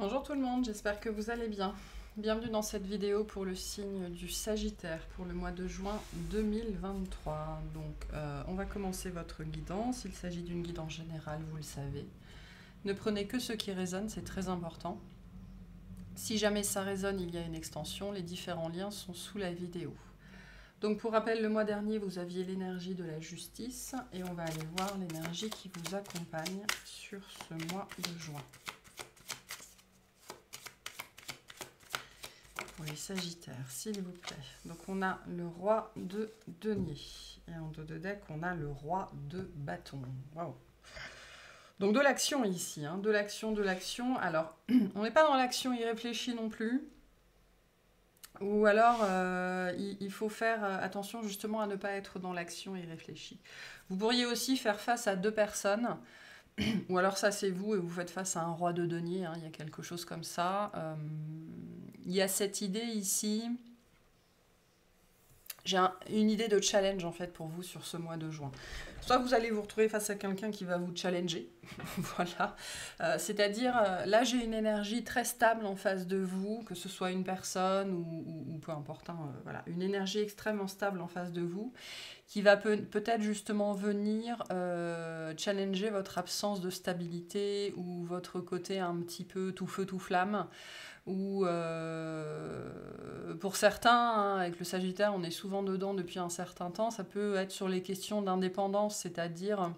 Bonjour tout le monde, j'espère que vous allez bien. Bienvenue dans cette vidéo pour le signe du Sagittaire pour le mois de juin 2023. Donc on va commencer votre guidance. Il s'agit d'une guidance générale, vous le savez. Ne prenez que ce qui résonne, c'est très important. Si jamais ça résonne, il y a une extension. Les différents liens sont sous la vidéo. Donc pour rappel, le mois dernier, vous aviez l'énergie de la justice et on va aller voir l'énergie qui vous accompagne sur ce mois de juin. Pour les Sagittaires, s'il vous plaît. Donc on a le roi de denier. Et en dos de deck, on a le roi de bâton. Waouh. Donc de l'action ici, hein, de l'action, de l'action. Alors, on n'est pas dans l'action irréfléchie non plus. Ou alors, il faut faire attention justement à ne pas être dans l'action irréfléchie. Vous pourriez aussi faire face à deux personnes. Ou alors ça c'est vous et vous faites face à un roi de denier, hein, il y a quelque chose comme ça. Il y a cette idée ici, j'ai une idée de challenge en fait pour vous sur ce mois de juin. Soit vous allez vous retrouver face à quelqu'un qui va vous challenger, voilà. C'est-à-dire, là j'ai une énergie très stable en face de vous, que ce soit une personne ou peu importe, hein, voilà, une énergie extrêmement stable en face de vous, qui va peut-être justement venir challenger votre absence de stabilité ou votre côté un petit peu tout feu tout flamme. Ou pour certains, hein, avec le Sagittaire, on est souvent dedans depuis un certain temps, ça peut être sur les questions d'indépendance, c'est-à-dire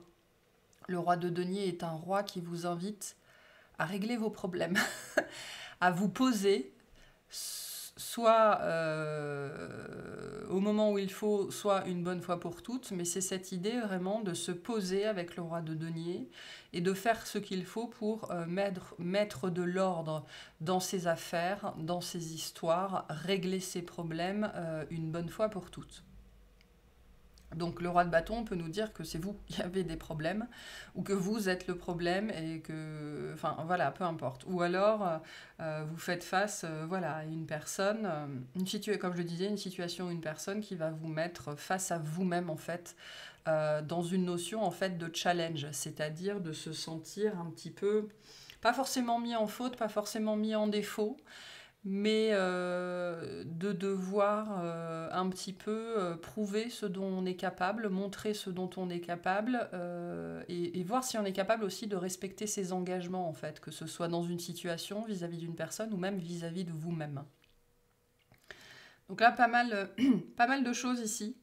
le roi de denier est un roi qui vous invite à régler vos problèmes, à vous poser, soit au moment où il faut, soit une bonne fois pour toutes, mais c'est cette idée vraiment de se poser avec le roi de denier et de faire ce qu'il faut pour mettre de l'ordre dans ses affaires, dans ses histoires, régler ses problèmes une bonne fois pour toutes. Donc le roi de bâton peut nous dire que c'est vous qui avez des problèmes, ou que vous êtes le problème, et que... Enfin voilà, peu importe. Ou alors vous faites face voilà, à une personne, comme je le disais, une situation ou une personne qui va vous mettre face à vous-même en fait, dans une notion en fait de challenge, c'est-à-dire de se sentir un petit peu, pas forcément mis en faute, pas forcément mis en défaut, mais de devoir un petit peu prouver ce dont on est capable, montrer ce dont on est capable, et voir si on est capable aussi de respecter ses engagements, en fait, que ce soit dans une situation vis-à-vis d'une personne ou même vis-à-vis de vous-même. Donc là, pas mal de choses ici.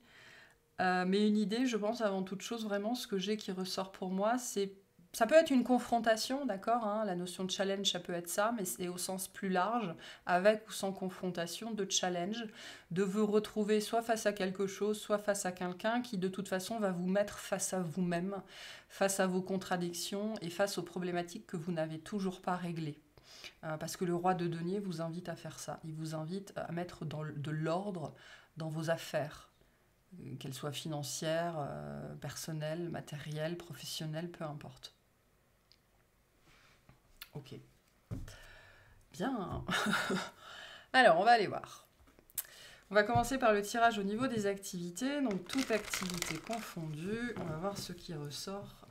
Mais une idée, je pense, avant toute chose, vraiment, ce que j'ai qui ressort pour moi, c'est... Ça peut être une confrontation, d'accord, hein, la notion de challenge, ça peut être ça, mais c'est au sens plus large, avec ou sans confrontation, de challenge, de vous retrouver soit face à quelque chose, soit face à quelqu'un qui, de toute façon, va vous mettre face à vous-même, face à vos contradictions et face aux problématiques que vous n'avez toujours pas réglées. Parce que le roi de denier vous invite à faire ça. Il vous invite à mettre de l'ordre dans vos affaires, qu'elles soient financières, personnelles, matérielles, professionnelles, peu importe. Ok. Bien. Alors, on va aller voir. On va commencer par le tirage au niveau des activités. Donc, toute activité confondue. On va voir ce qui ressort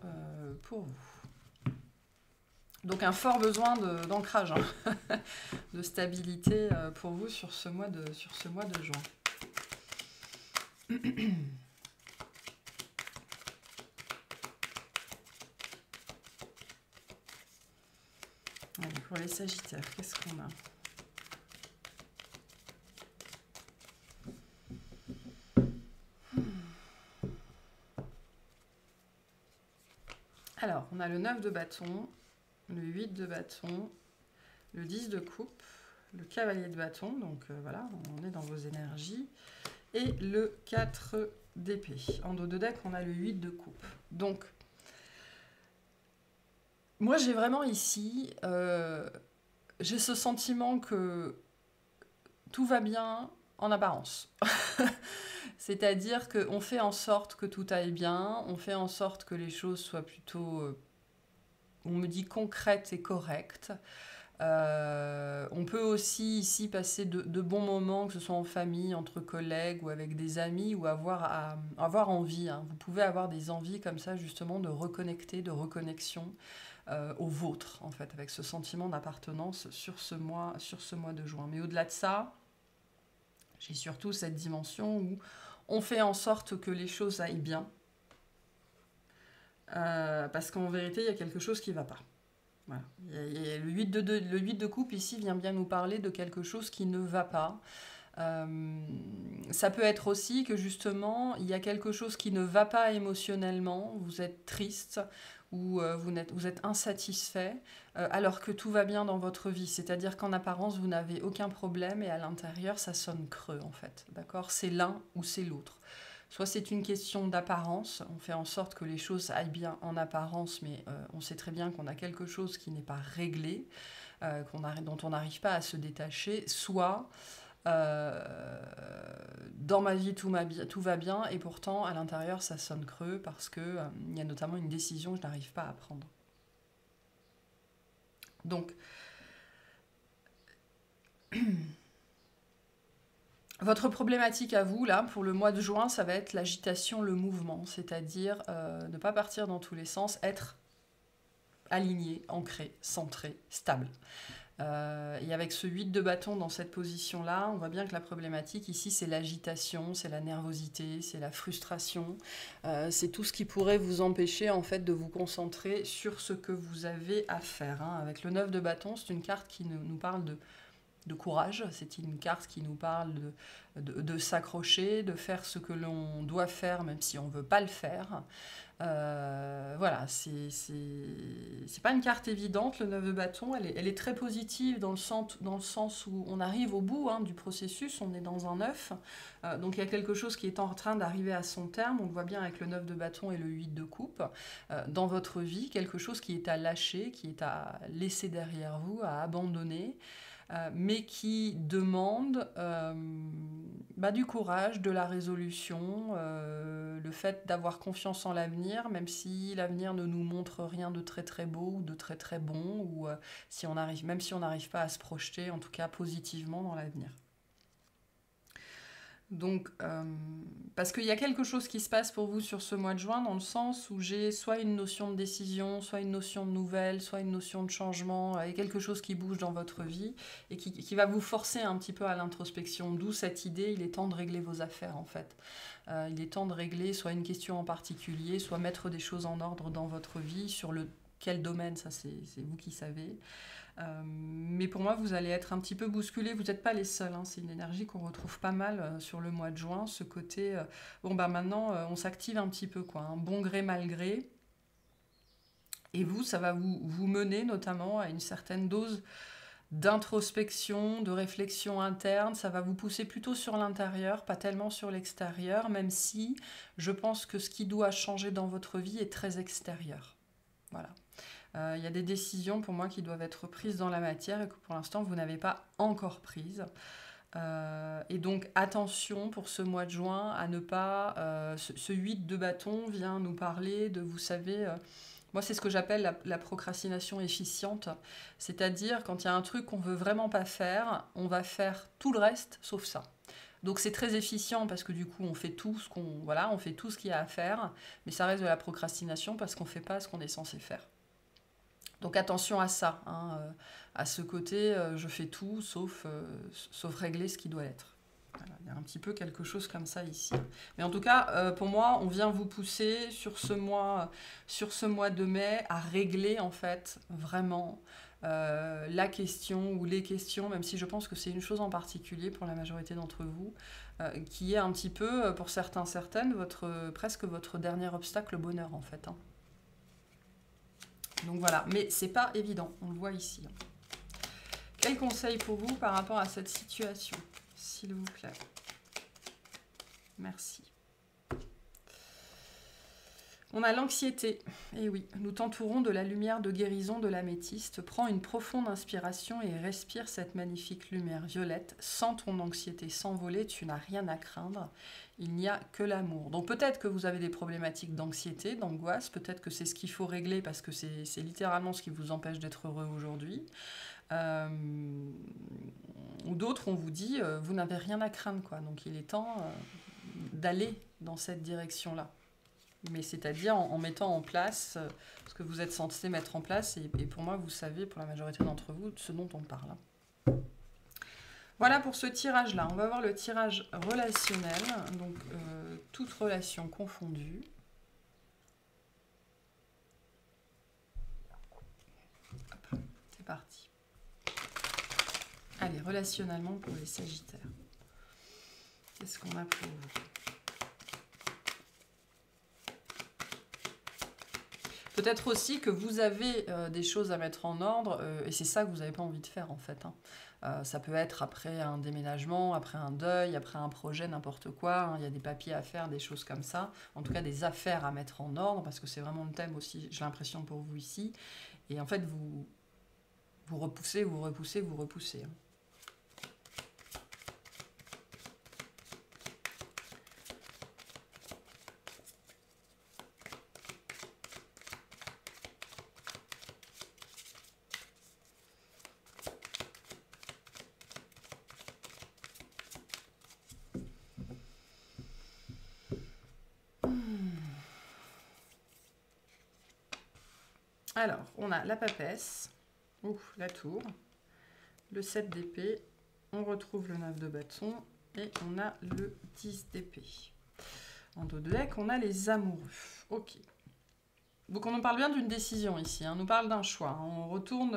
pour vous. Donc, un fort besoin d'ancrage, hein, de stabilité pour vous sur ce mois de juin. Allez, pour les Sagittaires, qu'est-ce qu'on a? Alors, on a le 9 de bâton, le 8 de bâton, le 10 de coupe, le cavalier de bâton, donc voilà, on est dans vos énergies, et le 4 d'épée. En dos de deck, on a le 8 de coupe. Donc, moi j'ai vraiment ici, j'ai ce sentiment que tout va bien en apparence. C'est-à-dire qu'on fait en sorte que tout aille bien, on fait en sorte que les choses soient plutôt, on me dit, concrètes et correctes. On peut aussi ici passer de bons moments, que ce soit en famille, entre collègues ou avec des amis, ou avoir envie. Hein. Vous pouvez avoir des envies comme ça justement de reconnecter, de reconnexion, au vôtre, en fait, avec ce sentiment d'appartenance sur ce mois de juin. Mais au-delà de ça, j'ai surtout cette dimension où on fait en sorte que les choses aillent bien, parce qu'en vérité, il y a quelque chose qui ne va pas. Voilà. Le 8 de coupe ici vient bien nous parler de quelque chose qui ne va pas. Ça peut être aussi que justement, il y a quelque chose qui ne va pas émotionnellement, vous êtes triste ou vous êtes insatisfait, alors que tout va bien dans votre vie. C'est-à-dire qu'en apparence, vous n'avez aucun problème et à l'intérieur, ça sonne creux en fait. D'accord ? C'est l'un ou c'est l'autre. Soit c'est une question d'apparence, on fait en sorte que les choses aillent bien en apparence, mais on sait très bien qu'on a quelque chose qui n'est pas réglé, dont on n'arrive pas à se détacher, soit dans ma vie tout va bien et pourtant à l'intérieur ça sonne creux parce que il y a notamment une décision que je n'arrive pas à prendre. Donc votre problématique à vous, là, pour le mois de juin, ça va être l'agitation, le mouvement, c'est-à-dire ne pas partir dans tous les sens, être aligné, ancré, centré, stable. Et avec ce 8 de bâton dans cette position-là, on voit bien que la problématique ici, c'est l'agitation, c'est la nervosité, c'est la frustration, c'est tout ce qui pourrait vous empêcher en fait de vous concentrer sur ce que vous avez à faire. Hein. Avec le 9 de bâton, c'est une carte qui nous parle de courage, c'est une carte qui nous parle de s'accrocher, de faire ce que l'on doit faire même si on ne veut pas le faire. Voilà, c'est pas une carte évidente, le 9 de bâton, elle est très positive dans le sens où on arrive au bout du processus, on est dans un 9, donc il y a quelque chose qui est en train d'arriver à son terme, on le voit bien avec le 9 de bâton et le 8 de coupe, dans votre vie, quelque chose qui est à lâcher, qui est à laisser derrière vous, à abandonner, mais qui demande du courage, de la résolution, le fait d'avoir confiance en l'avenir, même si l'avenir ne nous montre rien de très très beau ou de très très bon, ou même si on n'arrive pas à se projeter, en tout cas positivement dans l'avenir. Donc, parce qu'il y a quelque chose qui se passe pour vous sur ce mois de juin, dans le sens où j'ai soit une notion de décision, soit une notion de nouvelle, soit une notion de changement, et quelque chose qui bouge dans votre vie, et qui va vous forcer un petit peu à l'introspection. D'où cette idée, il est temps de régler vos affaires, en fait. Il est temps de régler soit une question en particulier, soit mettre des choses en ordre dans votre vie, sur quel domaine, ça c'est vous qui savez. Mais pour moi, vous allez être un petit peu bousculés. Vous n'êtes pas les seuls. Hein. C'est une énergie qu'on retrouve pas mal sur le mois de juin. Ce côté, maintenant, on s'active un petit peu, quoi. Un bon gré, mal gré. Et vous, ça va vous mener notamment à une certaine dose d'introspection, de réflexion interne. Ça va vous pousser plutôt sur l'intérieur, pas tellement sur l'extérieur, même si je pense que ce qui doit changer dans votre vie est très extérieur. Voilà. Il y a des décisions pour moi qui doivent être prises dans la matière et que pour l'instant vous n'avez pas encore prises. Et donc attention pour ce mois de juin à ne pas... ce 8 de bâton vient nous parler de, vous savez... moi, c'est ce que j'appelle la procrastination efficiente. C'est-à-dire, quand il y a un truc qu'on ne veut vraiment pas faire, on va faire tout le reste sauf ça. Donc c'est très efficient parce que du coup, on fait tout on fait tout ce qu'il y a à faire, mais ça reste de la procrastination parce qu'on ne fait pas ce qu'on est censé faire. Donc attention à ça, à ce côté, je fais tout sauf régler ce qui doit être. Voilà, il y a un petit peu quelque chose comme ça ici. Mais en tout cas, pour moi, on vient vous pousser sur ce mois de mai à régler en fait vraiment la question ou les questions, même si je pense que c'est une chose en particulier pour la majorité d'entre vous, qui est un petit peu, pour certaines, presque votre dernier obstacle au bonheur en fait. Hein. Donc voilà, mais c'est pas évident, on le voit ici. Quel conseil pour vous par rapport à cette situation, s'il vous plaît? Merci. On a l'anxiété. Et oui, nous t'entourons de la lumière de guérison de l'améthyste. Prends une profonde inspiration et respire cette magnifique lumière violette. Sens ton anxiété s'envoler, tu n'as rien à craindre. Il n'y a que l'amour. Donc peut-être que vous avez des problématiques d'anxiété, d'angoisse, peut-être que c'est ce qu'il faut régler parce que c'est littéralement ce qui vous empêche d'être heureux aujourd'hui. Ou d'autres, on vous dit, vous n'avez rien à craindre, quoi. Donc il est temps d'aller dans cette direction-là. Mais c'est-à-dire en mettant en place ce que vous êtes censé mettre en place. Et pour moi, vous savez, pour la majorité d'entre vous, ce dont on parle. Voilà pour ce tirage-là. On va voir le tirage relationnel. Donc, toute relation confondue. Hop, c'est parti. Allez, relationnellement pour les Sagittaires. Qu'est-ce qu'on a pour vous? Peut-être aussi que vous avez des choses à mettre en ordre, et c'est ça que vous n'avez pas envie de faire en fait. Ça peut être après un déménagement, après un deuil, après un projet, n'importe quoi. Hein. Il y a des papiers à faire, des choses comme ça. En tout cas, des affaires à mettre en ordre, parce que c'est vraiment le thème aussi, j'ai l'impression, pour vous ici. Et en fait, vous repoussez, vous repoussez, vous repoussez. Hein. Alors, on a la papesse, la tour, le 7 d'épée, on retrouve le 9 de bâton et on a le 10 d'épée. En dos de deck, on a les amoureux. Ok. Donc on nous parle bien d'une décision ici, hein. On nous parle d'un choix, hein. On retourne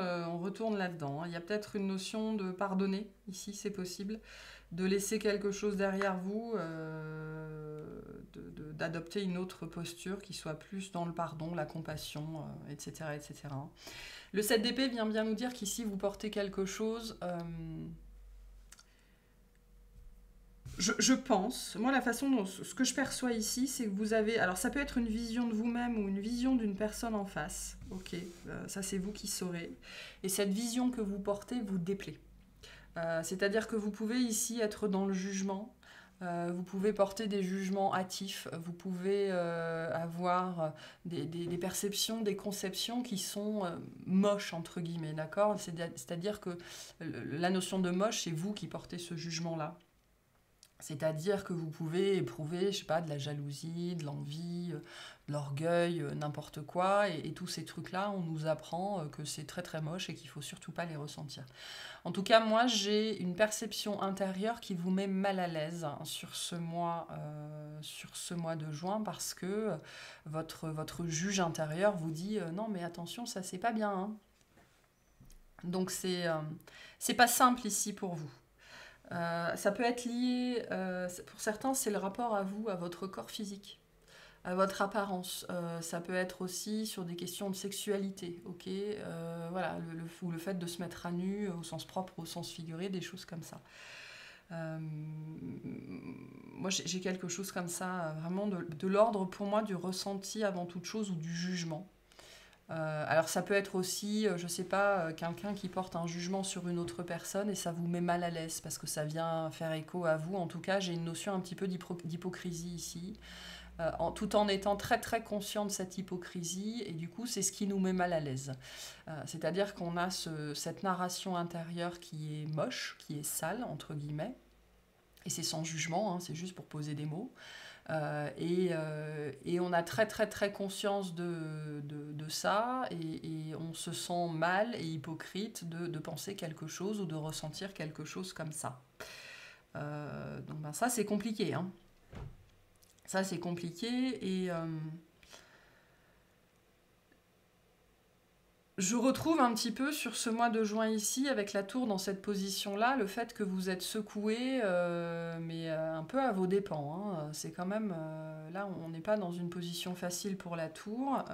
là-dedans. Hein. Il y a peut-être une notion de pardonner, ici c'est possible, de laisser quelque chose derrière vous, d'adopter une autre posture qui soit plus dans le pardon, la compassion, etc., etc. Le 7 d'épée vient bien nous dire qu'ici vous portez quelque chose... Je pense, moi la façon dont ce que je perçois ici, c'est que vous avez, alors ça peut être une vision de vous-même ou une vision d'une personne en face, ok, ça c'est vous qui saurez, et cette vision que vous portez vous déplaît. C'est-à-dire que vous pouvez ici être dans le jugement, vous pouvez porter des jugements hâtifs, vous pouvez avoir des perceptions, des conceptions qui sont moches, entre guillemets, d'accord? C'est-à-dire que la notion de moche, c'est vous qui portez ce jugement-là. C'est-à-dire que vous pouvez éprouver, je sais pas, de la jalousie, de l'envie, de l'orgueil, n'importe quoi. Et tous ces trucs-là, on nous apprend que c'est très très moche et qu'il faut surtout pas les ressentir. En tout cas, moi, j'ai une perception intérieure qui vous met mal à l'aise sur ce mois de juin parce que votre juge intérieur vous dit non, mais attention, ça c'est pas bien. Hein. Donc c'est pas simple ici pour vous. Ça peut être lié, pour certains, c'est le rapport à vous, à votre corps physique, à votre apparence. Ça peut être aussi sur des questions de sexualité, ok, voilà, le fait de se mettre à nu, au sens propre, au sens figuré, des choses comme ça. Moi, j'ai quelque chose comme ça, vraiment de l'ordre pour moi du ressenti avant toute chose ou du jugement. Alors ça peut être aussi, je sais pas, quelqu'un qui porte un jugement sur une autre personne et ça vous met mal à l'aise parce que ça vient faire écho à vous. En tout cas, j'ai une notion un petit peu d'hypocrisie ici, tout en étant très très conscient de cette hypocrisie et du coup c'est ce qui nous met mal à l'aise. C'est-à-dire qu'on a cette narration intérieure qui est moche, qui est sale, entre guillemets, et c'est sans jugement, hein, c'est juste pour poser des mots. Et on a très très très conscience de ça et on se sent mal et hypocrite de penser quelque chose ou de ressentir quelque chose comme ça. Donc ben, ça c'est compliqué. Hein. Ça c'est compliqué et... Je retrouve un petit peu sur ce mois de juin ici, avec la tour dans cette position-là, le fait que vous êtes secoué, mais un peu à vos dépens. Hein. C'est quand même... là, on n'est pas dans une position facile pour la tour.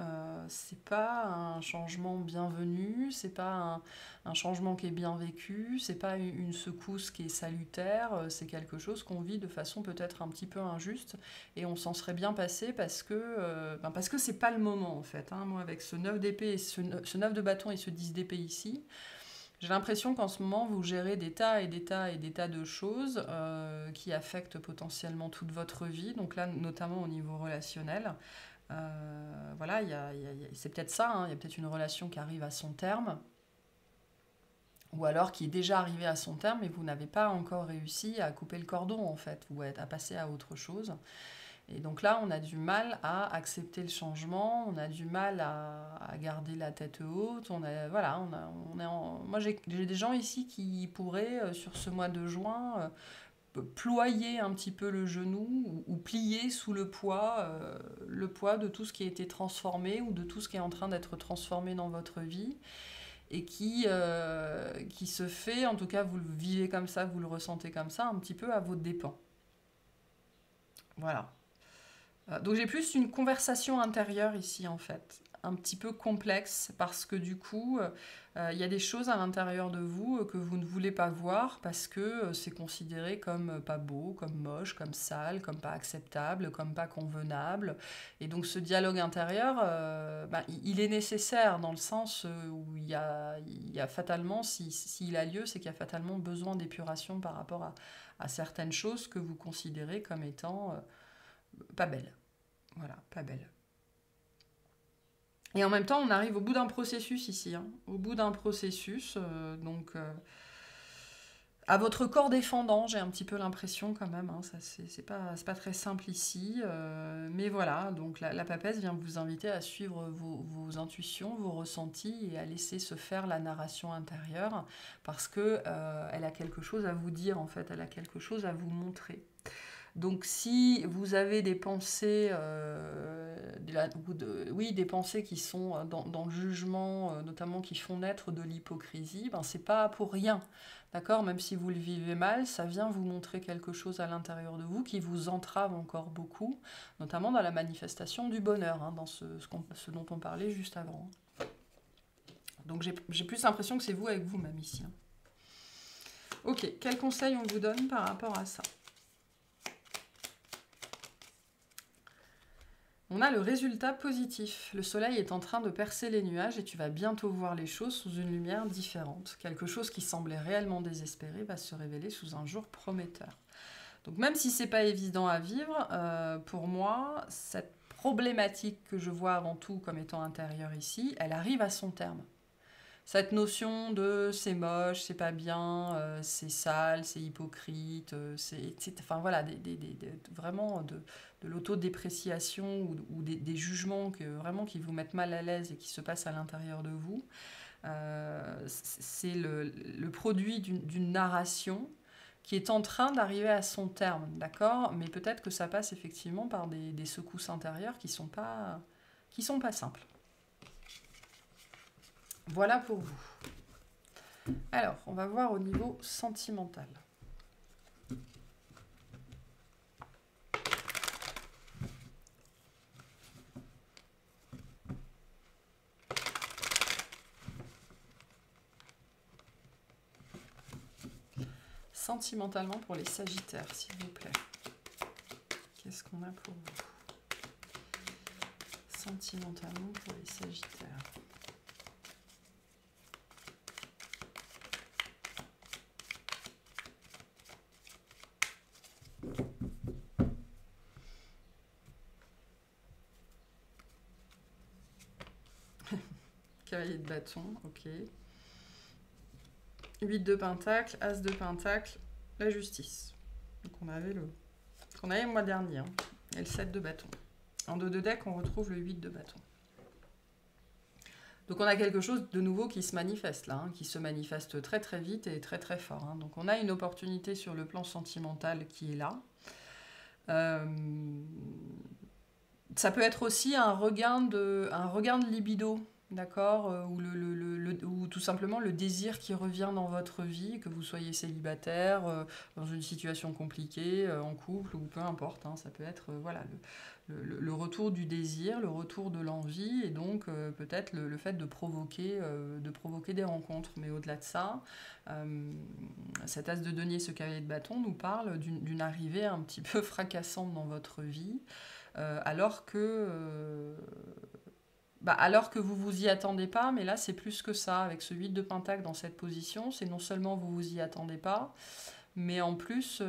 C'est pas un changement bienvenu, c'est pas un changement qui est bien vécu, c'est pas une secousse qui est salutaire, c'est quelque chose qu'on vit de façon peut-être un petit peu injuste, et on s'en serait bien passé parce que c'est pas le moment, en fait. Hein. Moi, avec ce 9 d'épée et ce 9 de bâton et ce 10 d'épée ici, j'ai l'impression qu'en ce moment, vous gérez des tas et des tas et des tas de choses qui affectent potentiellement toute votre vie, donc là, notamment au niveau relationnel. Voilà, c'est peut-être ça, hein, il y a peut-être une relation qui arrive à son terme, ou alors qui est déjà arrivée à son terme, mais vous n'avez pas encore réussi à couper le cordon, en fait, ou à passer à autre chose. Et donc là, on a du mal à accepter le changement, on a du mal à garder la tête haute. Voilà, moi, j'ai des gens ici qui pourraient, sur ce mois de juin, ployer un petit peu le genou ou plier sous le poids de tout ce qui a été transformé ou de tout ce qui est en train d'être transformé dans votre vie et qui se fait, en tout cas vous le vivez comme ça, vous le ressentez comme ça, un petit peu à votre dépens. Voilà. Donc j'ai plus une conversation intérieure ici en fait, un petit peu complexe parce que du coup il y a des choses à l'intérieur de vous que vous ne voulez pas voir parce que c'est considéré comme pas beau, comme moche, comme sale, comme pas acceptable, comme pas convenable. Et donc ce dialogue intérieur, il est nécessaire dans le sens où il y a fatalement, s'il a lieu, c'est qu'il y a fatalement besoin d'épuration par rapport à certaines choses que vous considérez comme étant pas belles. Voilà, pas belle. Et en même temps, on arrive au bout d'un processus ici. Hein. Au bout d'un processus, à votre corps défendant, j'ai un petit peu l'impression quand même. Hein, ça, c'est pas très simple ici. Mais voilà, donc la papesse vient vous inviter à suivre vos intuitions, vos ressentis et à laisser se faire la narration intérieure parce que elle a quelque chose à vous dire en fait, elle a quelque chose à vous montrer. Donc si vous avez des pensées, des pensées qui sont dans le jugement, notamment qui font naître de l'hypocrisie, c'est pas pour rien, d'accord? Même si vous le vivez mal, ça vient vous montrer quelque chose à l'intérieur de vous qui vous entrave encore beaucoup, notamment dans la manifestation du bonheur, hein, dans ce dont on parlait juste avant. Donc j'ai plus l'impression que c'est vous avec vous-même ici. Hein. Ok, quel conseil on vous donne par rapport à ça? On a le résultat positif. Le soleil est en train de percer les nuages et tu vas bientôt voir les choses sous une lumière différente. Quelque chose qui semblait réellement désespéré va se révéler sous un jour prometteur. Donc même si c'est pas évident à vivre, pour moi, cette problématique que je vois avant tout comme étant intérieure ici, elle arrive à son terme. Cette notion de c'est moche, c'est pas bien, c'est sale, c'est hypocrite, enfin voilà, vraiment de l'autodépréciation ou des jugements vraiment qui vous mettent mal à l'aise et qui se passent à l'intérieur de vous, c'est le produit d'une narration qui est en train d'arriver à son terme, d'accord? Mais peut-être que ça passe effectivement par des secousses intérieures qui sont pas simples. Voilà pour vous. Alors, on va voir au niveau sentimental. Sentimentalement pour les Sagittaires, s'il vous plaît. Qu'est-ce qu'on a pour vous? Sentimentalement pour les Sagittaires. Cavalier de bâton, ok. 8 de pentacle, as de pentacle, la justice. Donc on avait le mois dernier, hein, et le 7 de bâton. En dos de deck, on retrouve le 8 de bâton. Donc on a quelque chose de nouveau qui se manifeste là, hein, qui se manifeste très très vite et très très fort. Hein. Donc on a une opportunité sur le plan sentimental qui est là. Ça peut être aussi un regain de libido, d'accord, ou tout simplement le désir qui revient dans votre vie, que vous soyez célibataire, dans une situation compliquée, en couple, ou peu importe. Hein, ça peut être voilà, le retour du désir, le retour de l'envie, et donc peut-être le fait de provoquer des rencontres. Mais au-delà de ça, cet as de denier, ce cavalier de bâton, nous parle d'une arrivée un petit peu fracassante dans votre vie, alors que vous vous y attendez pas, mais là c'est plus que ça. Avec ce 8 de pentacle dans cette position, c'est non seulement vous vous y attendez pas, mais en plus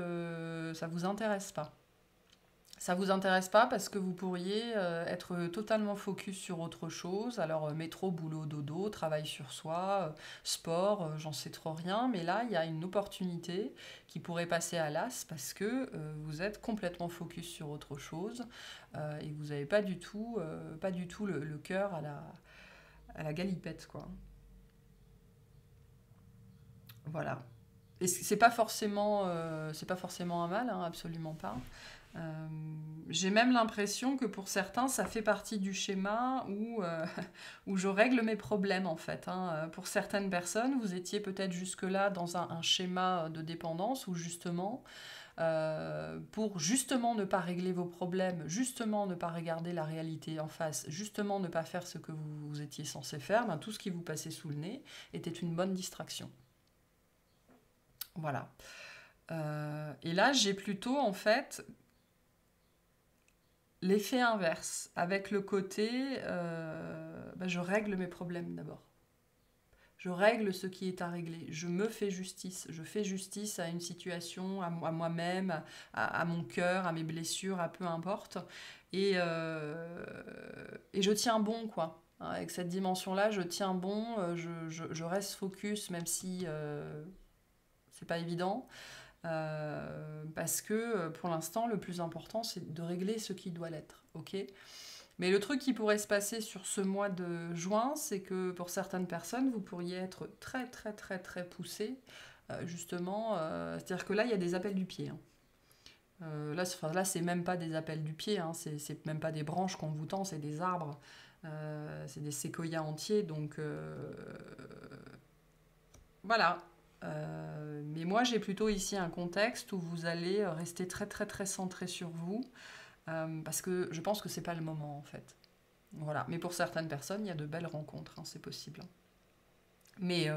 ça vous intéresse pas. Ça vous intéresse pas parce que vous pourriez être totalement focus sur autre chose. Alors métro, boulot, dodo, travail sur soi, sport, j'en sais trop rien. Mais là, il y a une opportunité qui pourrait passer à l'as parce que vous êtes complètement focus sur autre chose et vous n'avez pas du tout le cœur à la galipette, quoi. Voilà. Et c'est pas forcément un mal, hein, absolument pas. Euh, j'ai même l'impression que pour certains, ça fait partie du schéma où, où je règle mes problèmes en fait, hein. Pour certaines personnes, vous étiez peut-être jusque-là dans un schéma de dépendance où justement, pour justement ne pas régler vos problèmes, justement ne pas regarder la réalité en face, justement ne pas faire ce que vous étiez censé faire, ben, tout ce qui vous passait sous le nez était une bonne distraction. Voilà. Et là, j'ai plutôt en fait l'effet inverse, avec le côté, je règle mes problèmes d'abord. Je règle ce qui est à régler. Je me fais justice. Je fais justice à une situation, à moi-même, à mon cœur, à mes blessures, à peu importe. Et je tiens bon, quoi. Avec cette dimension-là, je tiens bon, je reste focus, même si c'est pas évident. Parce que pour l'instant, le plus important, c'est de régler ce qui doit l'être. Ok ? Mais le truc qui pourrait se passer sur ce mois de juin, c'est que pour certaines personnes, vous pourriez être très très très très poussé, justement. C'est-à-dire que là, il y a des appels du pied, hein. Là, c'est même pas des appels du pied, hein, c'est même pas des branches qu'on vous tend, c'est des arbres, c'est des séquoias entiers, donc voilà. Mais moi, j'ai plutôt ici un contexte où vous allez rester très très très centré sur vous, parce que je pense que c'est pas le moment en fait. Voilà. Mais pour certaines personnes, il y a de belles rencontres, hein, c'est possible. Mais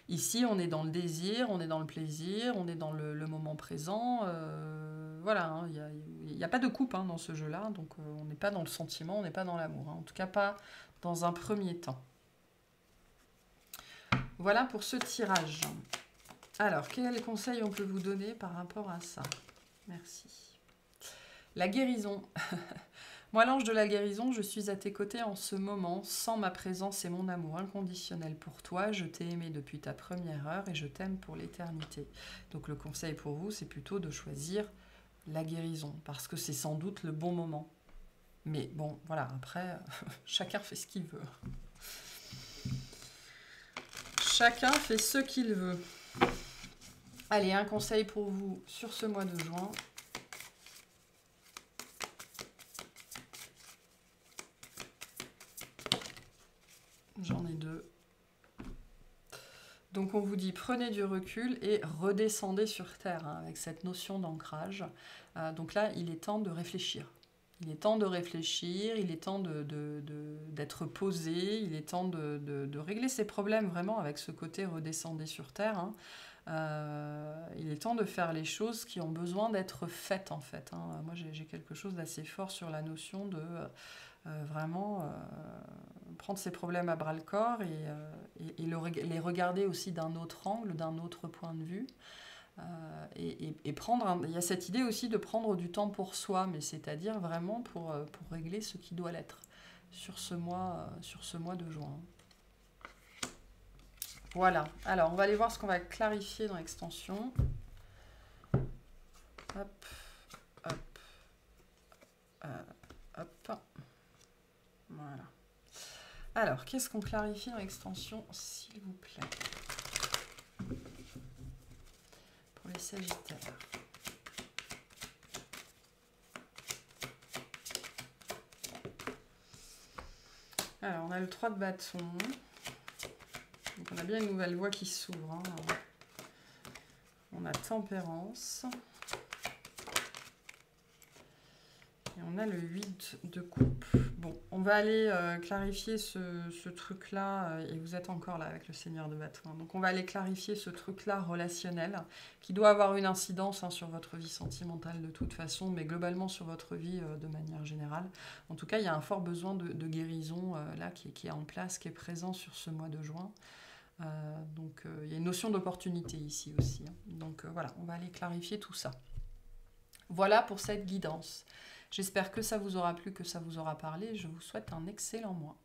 ici, on est dans le désir, on est dans le plaisir, on est dans le moment présent. Voilà, hein, il n'y a pas de coupe, hein, dans ce jeu-là, donc on n'est pas dans le sentiment, on n'est pas dans l'amour, hein, en tout cas pas dans un premier temps. Voilà pour ce tirage. Alors, quel conseil on peut vous donner par rapport à ça? Merci. La guérison. Moi, l'ange de la guérison, je suis à tes côtés en ce moment, sans ma présence et mon amour inconditionnel pour toi. Je t'ai aimé depuis ta première heure et je t'aime pour l'éternité. Donc le conseil pour vous, c'est plutôt de choisir la guérison, parce que c'est sans doute le bon moment. Mais bon, voilà, après, chacun fait ce qu'il veut. Chacun fait ce qu'il veut. Allez, un conseil pour vous sur ce mois de juin. J'en ai deux. Donc on vous dit prenez du recul et redescendez sur terre, hein, avec cette notion d'ancrage. Donc là, il est temps de réfléchir. Il est temps de réfléchir, il est temps d'être posé, il est temps de régler ses problèmes vraiment avec ce côté redescendez sur terre, hein. Il est temps de faire les choses qui ont besoin d'être faites en fait, hein. Moi j'ai quelque chose d'assez fort sur la notion de vraiment prendre ses problèmes à bras le corps et les regarder aussi d'un autre angle, d'un autre point de vue. Et prendre il y a cette idée aussi de prendre du temps pour soi, mais c'est-à-dire vraiment pour régler ce qui doit l'être sur ce mois de juin. Voilà, alors on va aller voir ce qu'on va clarifier dans l'extension. Hop, hop, hop. Voilà. Alors, qu'est-ce qu'on clarifie dans l'extension, s'il vous plaît, pour les Sagittaires? Alors, on a le 3 de bâton. Donc, on a bien une nouvelle voie qui s'ouvre, hein. On a tempérance. Et on a le 8 de coupe. Bon, on va aller clarifier ce truc-là, et vous êtes encore là avec le Seigneur de bâton. Donc on va aller clarifier ce truc-là relationnel, qui doit avoir une incidence, hein, sur votre vie sentimentale de toute façon, mais globalement sur votre vie de manière générale. En tout cas, il y a un fort besoin de guérison là qui est en place, qui est présent sur ce mois de juin. Donc il y a une notion d'opportunité ici aussi, hein. Donc voilà, on va aller clarifier tout ça. Voilà pour cette guidance. J'espère que ça vous aura plu, que ça vous aura parlé. Je vous souhaite un excellent mois.